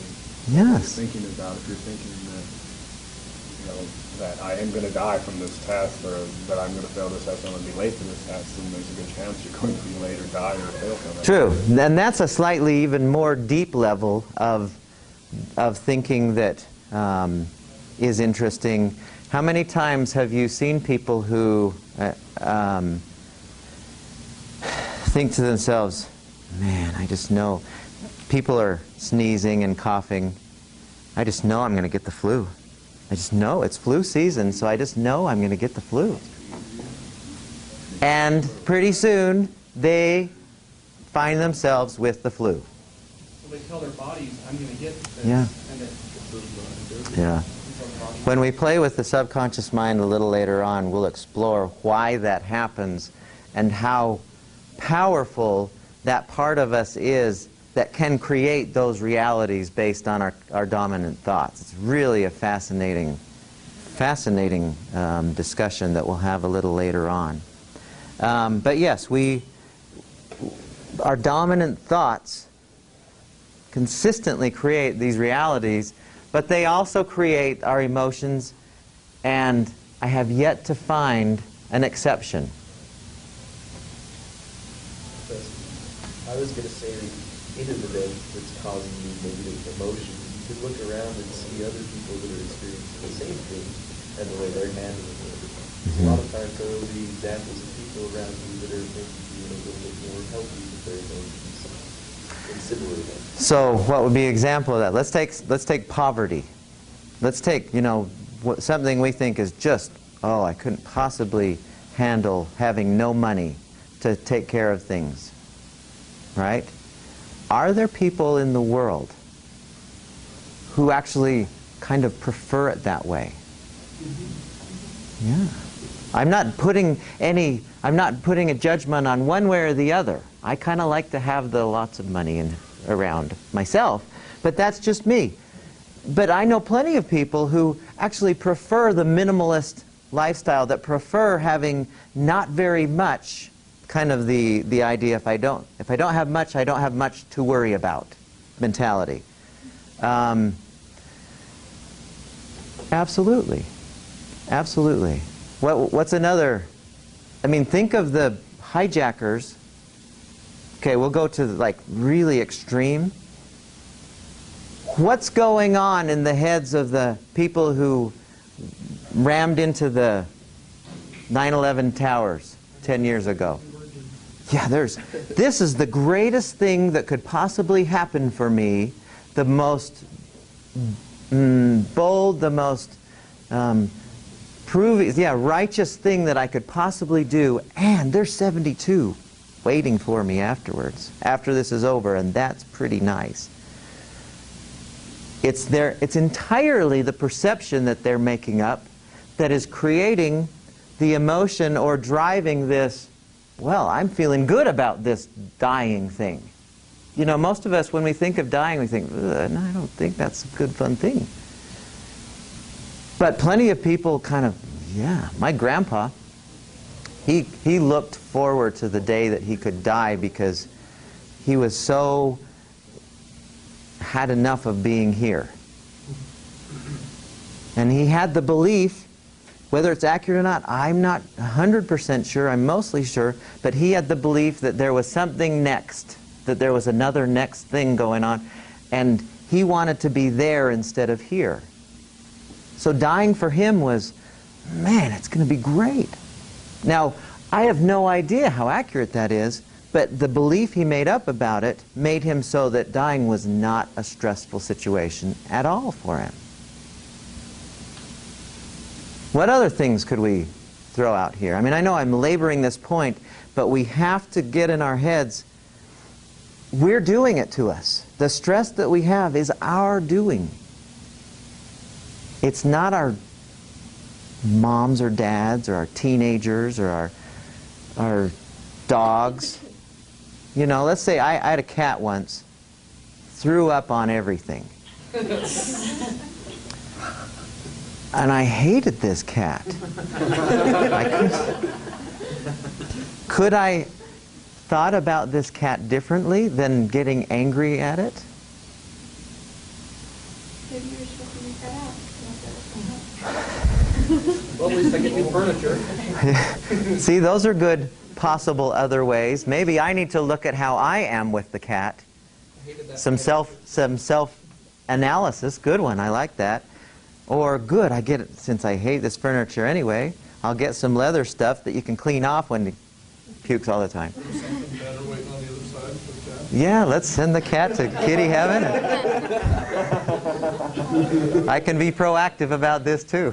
Yes. If you're thinking that, that I am going to die from this test, or that I'm going to fail this test, I'm going to be late for this test, then there's a good chance you're going to be late or die or fail from it. True. And that's a slightly even more deep level of thinking that is interesting. How many times have you seen people who think to themselves, man, I just know, people are sneezing and coughing, I just know I'm going to get the flu. I just know it's flu season, so I just know I'm going to get the flu. And pretty soon, they find themselves with the flu. So they tell their bodies, I'm going to get this. Yeah. And then Yeah. When we play with the subconscious mind a little later on, we'll explore why that happens and how powerful that part of us is that can create those realities based on our dominant thoughts. It's really a fascinating discussion that we'll have a little later on. But yes, our dominant thoughts consistently create these realities, but they also create our emotions, and I have yet to find an exception. I was going to say that in an event that's causing you negative emotions, you could look around and see other people that are experiencing the same thing and the way they're handling it. A lot of times there will be examples of people around you that are maybe being a little bit more healthy with their emotions in similar events. So what would be an example of that? Let's take poverty. Let's take, something we think is just, I couldn't possibly handle having no money to take care of things. Right? Are there people in the world who actually kind of prefer it that way? Yeah. I'm not putting a judgment on one way or the other. I kind of like to have the lots of money around myself, but that's just me. But I know plenty of people who actually prefer the minimalist lifestyle, that prefer having not very much, kind of the idea, if I don't have much, I don't have much to worry about mentality. Absolutely. Absolutely. What's another? I mean, think of the hijackers. Okay, we'll go to like really extreme. What's going on in the heads of the people who rammed into the 9/11 towers 10 years ago? Yeah, this is the greatest thing that could possibly happen for me, the most bold, the most righteous thing that I could possibly do, and there's 72 waiting for me afterwards, after this is over, and that's pretty nice. It's entirely the perception that they're making up that is creating the emotion or driving this, well, I'm feeling good about this dying thing. Most of us, when we think of dying, we think, no, I don't think that's a good, fun thing. But plenty of people kind of, my grandpa, he looked forward to the day that he could die because he was had enough of being here. And he had the belief, whether it's accurate or not, I'm not 100% sure, I'm mostly sure, but he had the belief that there was something next, that there was another next thing going on, and he wanted to be there instead of here. So dying for him was, man, it's going to be great. Now, I have no idea how accurate that is, But the belief he made up about it made him so that dying was not a stressful situation at all for him. What other things could we throw out here? I mean, I know I'm laboring this point, but we have to get in our heads, we're doing it to us. The stress that we have is our doing. It's not our moms or dads or our teenagers or our dogs. You know, let's say I had a cat once, threw up on everything. And I hated this cat. Could I thought about this cat differently than getting angry at it? Maybe you're supposed to make that out. Well, at least I get new furniture. See, those are good possible other ways. Maybe I need to look at how I am with the cat. I hated that Some self-analysis. Good one. I like that. Or good, I get it, since I hate this furniture anyway, I'll get some leather stuff that you can clean off when it pukes all the time. There's something better waiting on the other side for the cat. Yeah, let's send the cat to kitty heaven. I can be proactive about this too.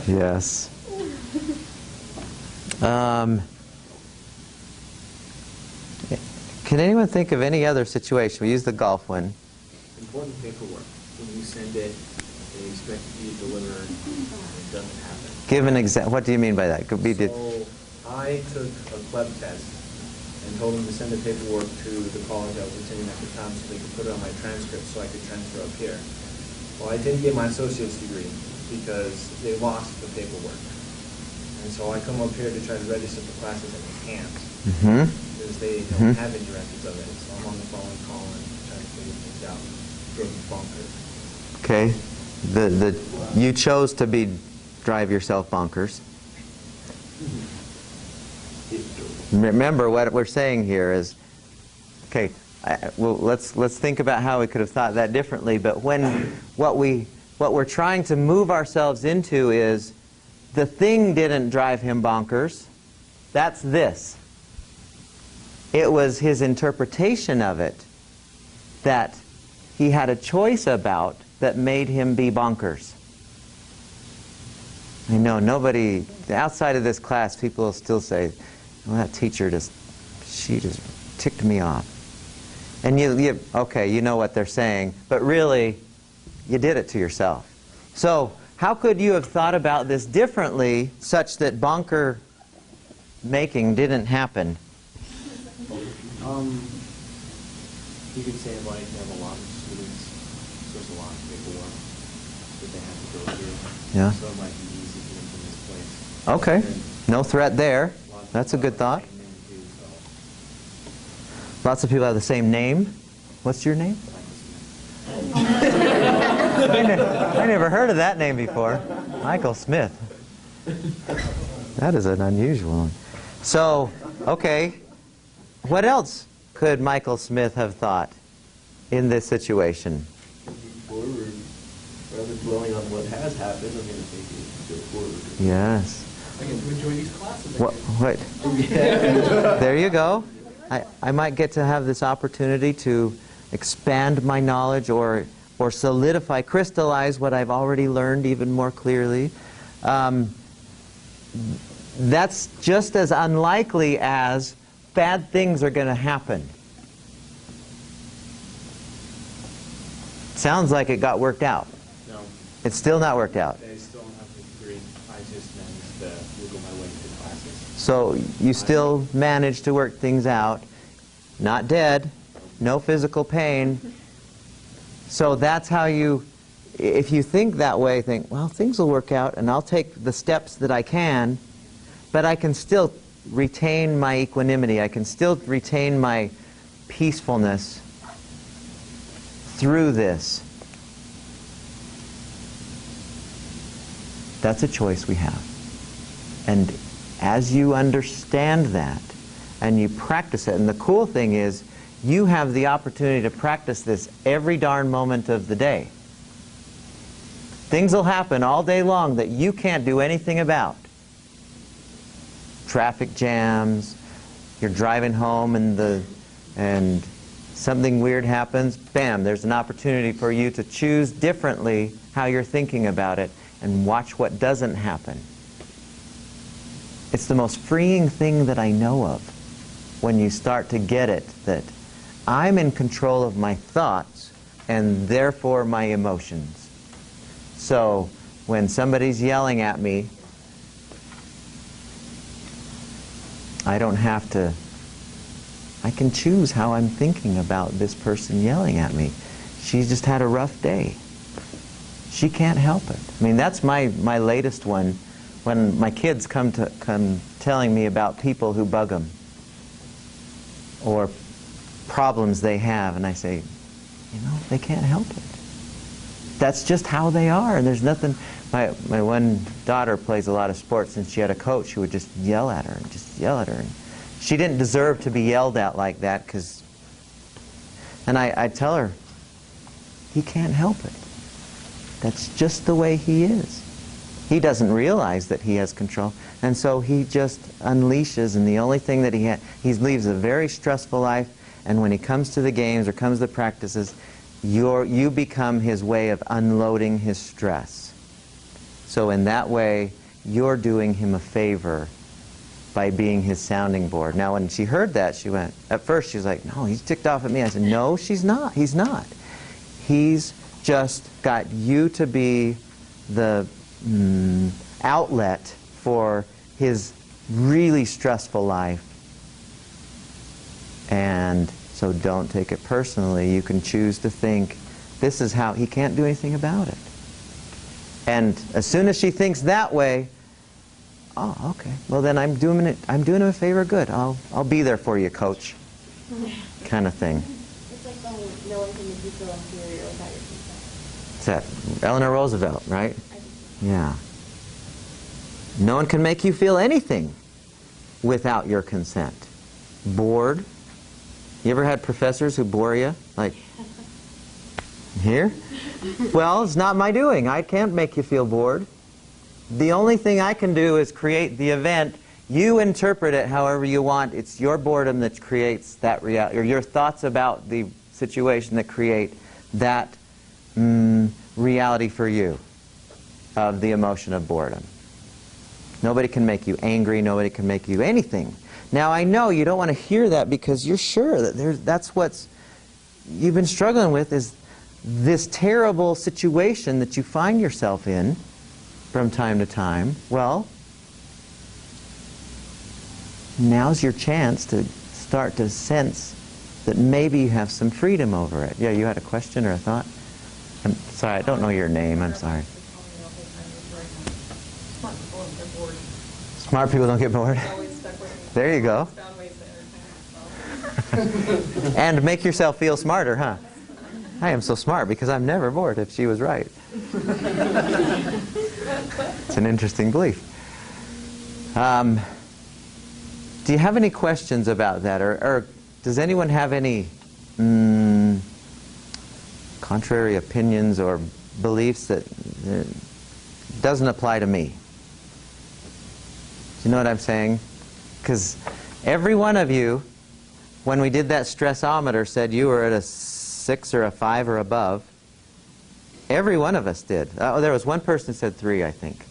Yes. Can anyone think of any other situation? We use the golf one. Important paperwork. When you send it, they expect it to be delivered, and it doesn't happen. Give an example. What do you mean by that? Could be So I took a club test and told them to send the paperwork to the college I was attending at the time so they could put it on my transcript so I could transfer up here. Well, I didn't get my associate's degree because they lost the paperwork. And so I come up here to try to register for classes and they can't because they don't have any records of it. So I'm on the phone calling, trying to figure things out. Bonkers. Okay. You chose to drive yourself bonkers. Remember what we're saying here is, okay, well, let's think about how we could have thought that differently. But what we're trying to move ourselves into is the thing didn't drive him bonkers. That's this. It was his interpretation of it that he had a choice about that made him be bonkers. I know nobody, outside of this class, people will still say, well, that teacher she just ticked me off. And okay, you know what they're saying, but really, you did it to yourself. So, how could you have thought about this differently such that bonker making didn't happen? You could say like you have a lot of students, so there's a lot of paperwork that they have to go through. Yeah. So it might be easy for them to misplace. Okay. And No threat there. That's a good thought. Lots of people have the same name. What's your name? I never heard of that name before. Michael Smith. That is an unusual one. So, okay. What else could Michael Smith have thought in this situation? Forward, rather than dwelling on what has happened, I'm going to think go forward. Yes. I get to enjoy these classes. What? There you go. I might get to have this opportunity to expand my knowledge or solidify, crystallize what I've already learned even more clearly. That's just as unlikely as bad things are going to happen. Sounds like it got worked out. No, It's still not worked out. they still don't have the degree. I just managed to wiggle my way through classes. So you still managed to work things out. Not dead. No physical pain. So that's how if you think that way, think, well, things will work out and I'll take the steps that I can, but I can still retain my equanimity. I can still retain my peacefulness through this. That's a choice we have. And as you understand that and you practice it, and the cool thing is you have the opportunity to practice this every darn moment of the day. Things will happen all day long that you can't do anything about. traffic jams, you're driving home and something weird happens, bam, there's an opportunity for you to choose differently how you're thinking about it and watch what doesn't happen. It's the most freeing thing that I know of when you start to get it, that I'm in control of my thoughts and therefore my emotions. So when somebody's yelling at me, I don't have to, I can choose how I'm thinking about this person yelling at me. She's just had a rough day. She can't help it. I mean, that's my latest one, when my kids come telling me about people who bug them or problems they have, and I say, you know, they can't help it. That's just how they are, and there's nothing. My one daughter plays a lot of sports, and she had a coach who would just yell at her and just yell at her. And she didn't deserve to be yelled at like that, and I tell her, he can't help it. That's just the way he is. He doesn't realize that he has control, and so he just unleashes, and the only thing that he leaves a very stressful life, and when he comes to the games or comes to the practices, you become his way of unloading his stress. So in that way, you're doing him a favor by being his sounding board. Now when she heard that, she went, at first she was like, no, he's ticked off at me. I said, no, she's not. He's not. He's just got you to be the outlet for his really stressful life. And so don't take it personally. You can choose to think, this is how, he can't do anything about it. And as soon as she thinks that way, oh, okay, well then I'm doing him a favor, good. I'll be there for you, coach. Kind of thing. It's like no one can make you feel inferior without your consent. It's that Eleanor Roosevelt, right? Yeah. No one can make you feel anything without your consent. Bored. You ever had professors who bore you? Like, here? Well, it's not my doing. I can't make you feel bored. The only thing I can do is create the event. You interpret it however you want. It's your boredom that creates that reality, or your thoughts about the situation that create that reality for you of the emotion of boredom. Nobody can make you angry. Nobody can make you anything. Now, I know you don't want to hear that because you're sure that that's what you've been struggling with, is this terrible situation that you find yourself in from time to time. Well, now's your chance to start to sense that maybe you have some freedom over it. Yeah, you had a question or a thought? I'm sorry, I don't know your name. I'm sorry. Smart people don't get bored. There you go. And make yourself feel smarter, huh? I am so smart because I'm never bored, if she was right. It's an interesting belief. Do you have any questions about that? Or does anyone have any contrary opinions or beliefs that doesn't apply to me? Do you know what I'm saying? Because every one of you, when we did that stressometer, said you were at a 6 or a 5 or above. Every one of us did. Oh, there was one person who said 3, I think.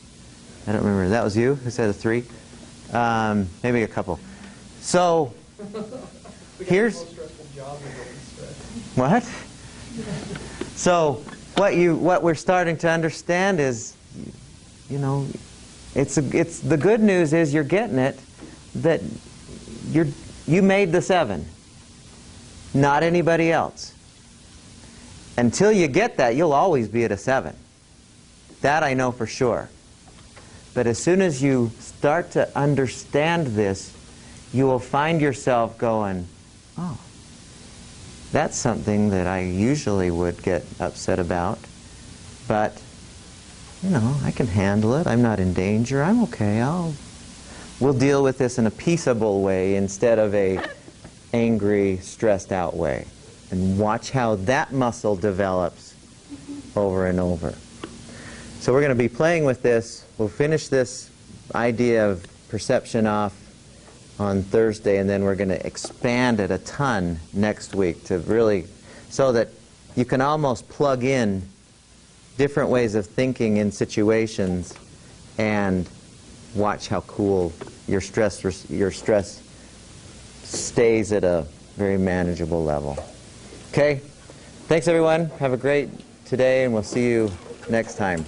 I don't remember. That was you who said a 3? Maybe a couple. So, here's... What? So, what we're starting to understand is, you know, it's the good news is you're getting it, that you made the 7, not anybody else. Until you get that, you'll always be at a 7. That I know for sure. But as soon as you start to understand this, you will find yourself going, oh, that's something that I usually would get upset about, but, you know, I can handle it. I'm not in danger. I'm okay. We'll deal with this in a peaceable way instead of a angry, stressed out way. And watch how that muscle develops over and over. So we're going to be playing with this. We'll finish this idea of perception off on Thursday, and then we're going to expand it a ton next week to really, so that you can almost plug in different ways of thinking in situations and watch how cool your stress stays at a very manageable level. Okay? Thanks, everyone. Have a great today, and we'll see you next time.